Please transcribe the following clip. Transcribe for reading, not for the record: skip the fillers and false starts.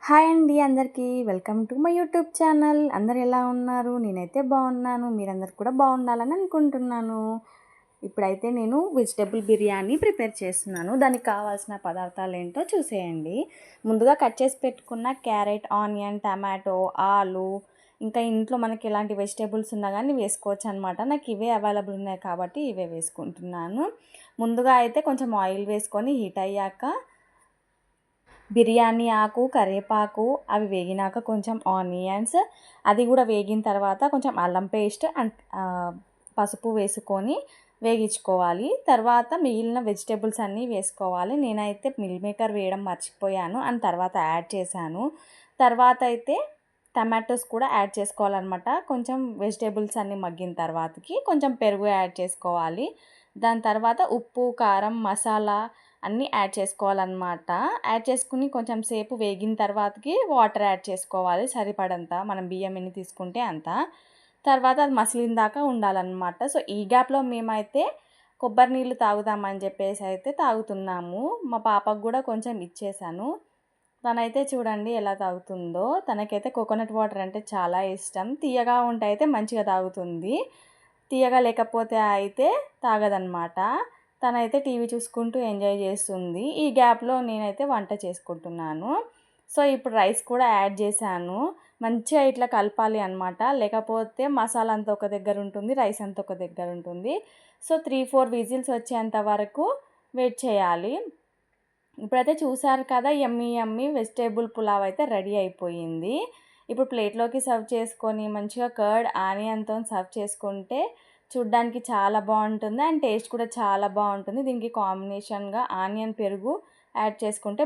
Hi అండి అందరికీ welcome to my YouTube channel. అందరు ఎలా ఉన్నారు? నేనైతే బాగున్నాను. మీరందరూ కూడా బాగుండాలని అనుకుంటున్నాను. ఇప్పుడైతే నేను వెజిటేబుల్ బిర్యానీ ప్రిపేర్ చేస్తున్నాను. దానికి కావాల్సిన పదార్థాలు ఏంటో చూసేయండి. ముందుగా కట్ చేసి పెట్టుకున్న క్యారెట్, ఆనియన్, టమాటో, ఆలు, ఇంకా ఇంట్లో మనకి ఎలాంటి వెజిటేబుల్స్ ఉన్నా కానీ వేసుకోవచ్చు అనమాట. నాకు ఇవే అవైలబుల్ ఉన్నాయి కాబట్టి ఇవే వేసుకుంటున్నాను. ముందుగా అయితే కొంచెం ఆయిల్ వేసుకొని హీట్ అయ్యాక బిర్యానీ ఆకు, కరివేపాకు అవి వేగినాక కొంచెం ఆనియన్స్, అది కూడా వేగిన తర్వాత కొంచెం అల్లం పేస్ట్ అండ్ పసుపు వేసుకొని వేగించుకోవాలి. తర్వాత మిగిలిన వెజిటేబుల్స్ అన్నీ వేసుకోవాలి. నేనైతే మిల్ మేకర్ వేయడం మర్చిపోయాను అండ్ తర్వాత యాడ్ చేశాను. తర్వాత అయితే టమాటోస్ కూడా యాడ్ చేసుకోవాలన్నమాట. కొంచెం వెజిటేబుల్స్ అన్నీ మగ్గిన తర్వాతకి కొంచెం పెరుగు యాడ్ చేసుకోవాలి. దాని తర్వాత ఉప్పు, కారం, మసాలా అన్నీ యాడ్ చేసుకోవాలన్నమాట. యాడ్ చేసుకుని కొంచెం సేపు వేగిన తర్వాతకి వాటర్ యాడ్ చేసుకోవాలి సరిపడంత. మనం బియ్యం ఎన్ని తీసుకుంటే అంత. తర్వాత అది మసిలిన దాకా ఉండాలన్నమాట. సో ఈ గ్యాప్లో మేమైతే కొబ్బరి నీళ్ళు తాగుదామని చెప్పేసి అయితే తాగుతున్నాము. మా పాపకు కూడా కొంచెం ఇచ్చేసాను. తనైతే చూడండి ఎలా తాగుతుందో. తనకైతే కోకోనట్ వాటర్ అంటే చాలా ఇష్టం. తీయగా ఉంటే అయితే మంచిగా తాగుతుంది, తీయగా లేకపోతే అయితే తాగదనమాట. తనైతే టీవీ చూసుకుంటూ ఎంజాయ్ చేస్తుంది. ఈ గ్యాప్లో నేనైతే వంట చేసుకుంటున్నాను. సో ఇప్పుడు రైస్ కూడా యాడ్ చేశాను. మంచిగా ఇట్లా కలపాలి అనమాట, లేకపోతే మసాలా అంతా ఒక దగ్గర ఉంటుంది, రైస్ అంతా ఒక దగ్గర ఉంటుంది. సో 3-4 విజిల్స్ వచ్చేంత వరకు వెయిట్ చేయాలి. ఇప్పుడైతే చూసారు కదా, యమ్మీ యమ్మీ వెజిటేబుల్ పులావ్ అయితే రెడీ అయిపోయింది. ఇప్పుడు ప్లేట్లోకి సర్వ్ చేసుకొని మంచిగా కర్డ్ ఆనియన్తో సర్వ్ చేసుకుంటే చూడ్డానికి చాలా బాగుంటుంది అండ్ టేస్ట్ కూడా చాలా బాగుంటుంది. దీనికి కాంబినేషన్గా ఆనియన్ పెరుగు యాడ్ చేసుకుంటే